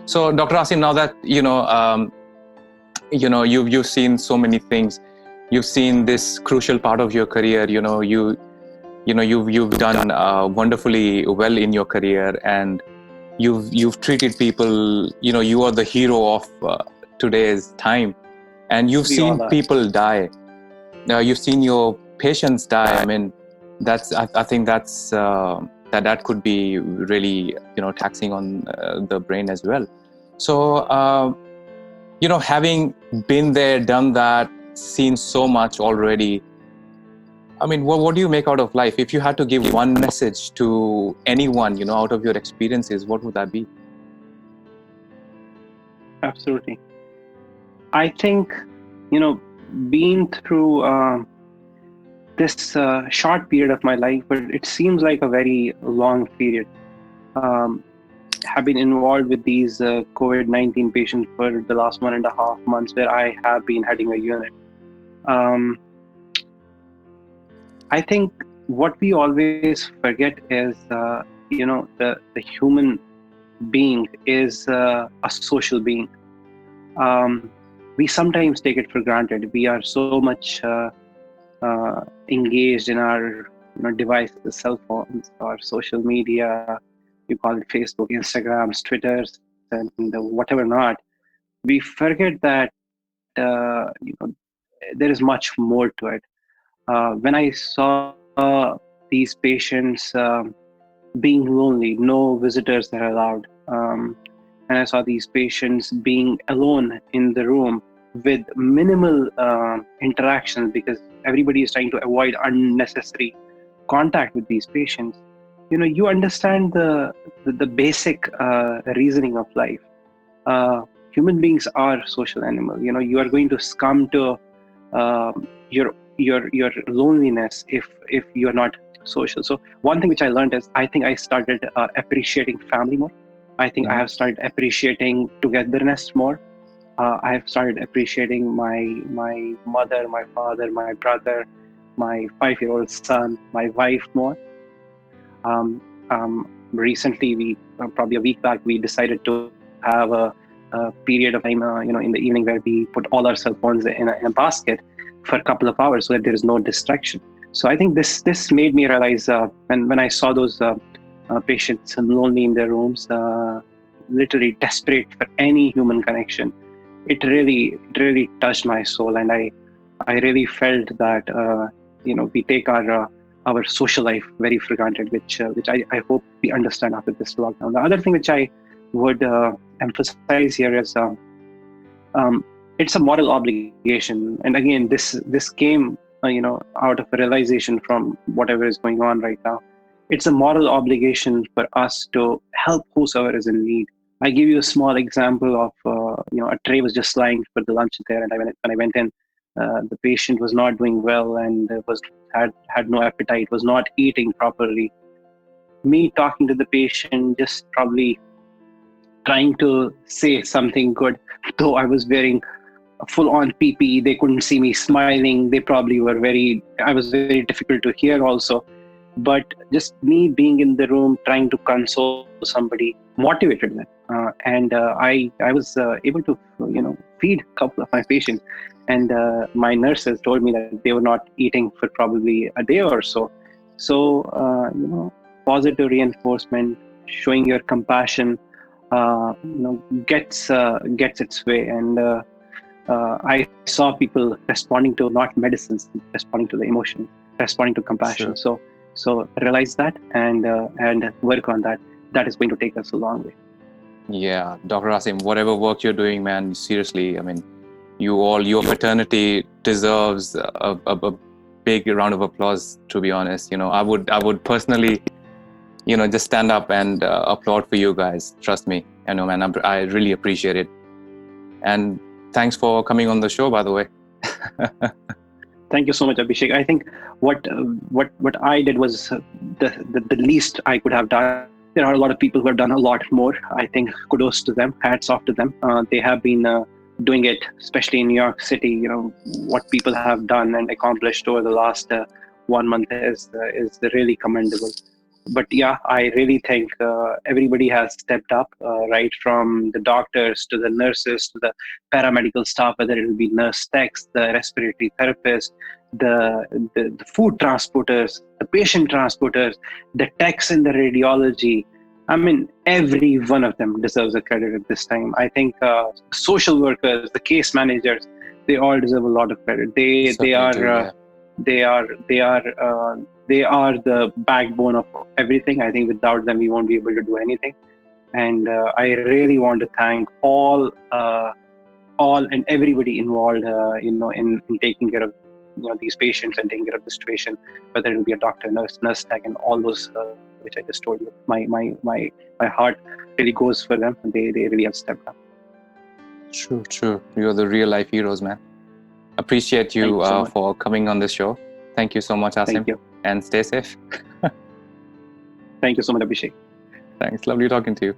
So, Dr. Asim, now that you've seen so many things, you've seen this crucial part of your career. You've done wonderfully well in your career, and you've treated people. You are the hero of today's time, and you've We all seen are. people die. You've seen your patients die. I mean, I think that's that could be really taxing on the brain as well. So having been there, done that, seen so much already, I mean, what do you make out of life? If you had to give one message to anyone, out of your experiences, what would that be? Absolutely. I think, being through this short period of my life, but it seems like a very long period. Have been involved with these COVID-19 patients for the last 1.5 months, where I have been heading a unit. I think what we always forget is, the human being is a social being. We sometimes take it for granted. We are so much engaged in our devices, cell phones, or social media. You call it Facebook, Instagrams, Twitters, and whatever not. We forget that there is much more to it. When I saw these patients being lonely, no visitors are allowed, and I saw these patients being alone in the room with minimal interactions, because everybody is trying to avoid unnecessary contact with these patients. You understand the basic reasoning of life. Human beings are social animals. You are going to succumb to your loneliness if you are not social. So one thing which I learned is, I think I started appreciating family more. I think I have started appreciating togetherness more. I have started appreciating my mother, my father, my brother, my 5-year-old son, my wife more. Recently, we probably a week back, we decided to have a period of time, in the evening, where we put all our cell phones in a basket for a couple of hours, so that there is no distraction. So I think this made me realize, when I saw those patients lonely in their rooms, literally desperate for any human connection, it really touched my soul, and I really felt that we take our social life very for granted, which I hope we understand after this lockdown. The other thing which I would emphasize here is, it's a moral obligation, and again, this came out of a realization from whatever is going on right now. It's a moral obligation for us to help whosoever is in need. I give you a small example of a tray was just lying for the lunch there, and when I went in, the patient was not doing well and had no appetite, was not eating properly. Me talking to the patient, just probably trying to say something good, though I was wearing a full-on PPE. They couldn't see me smiling. They probably were I was very difficult to hear also. But just me being in the room, trying to console somebody, motivated them. And I was able to, feed a couple of my patients. And my nurses told me that they were not eating for probably a day or so. So, positive reinforcement, showing your compassion, gets its way. And I saw people responding to not medicines, responding to the emotion, responding to compassion. Sure. So realize that and work on that. That is going to take us a long way. Yeah, Dr. Asim, whatever work you're doing, man, seriously, I mean, your fraternity deserves a big round of applause, to be honest. I would personally, just stand up and applaud for you guys. Trust me. I know, man, I really appreciate it. And thanks for coming on the show, by the way. Thank you so much, Abhishek. I think what I did was the least I could have done. There are a lot of people who have done a lot more. I think kudos to them, hats off to them. They have been doing it, especially in New York City. What people have done and accomplished over the last 1 month is really commendable. But yeah, I really think everybody has stepped up, right from the doctors to the nurses to the paramedical staff, whether it will be nurse techs, the respiratory therapists, the food transporters, the patient transporters, the techs in the radiology. I mean, every one of them deserves a credit at this time. I think social workers, the case managers, they all deserve a lot of credit. Certainly do, yeah. They are they are they are the backbone of everything. I think without them, we won't be able to do anything. And I really want to thank all and everybody involved, in taking care of these patients and taking care of the situation, whether it will be a doctor, nurse tech, and all those which I just told you. My heart really goes for them. They really have stepped up. True. You're the real life heroes, man. Appreciate you, So for coming on this show. Thank you so much, Asim. Thank you. And stay safe. Thank you so much, Abhishek. Thanks. Lovely talking to you.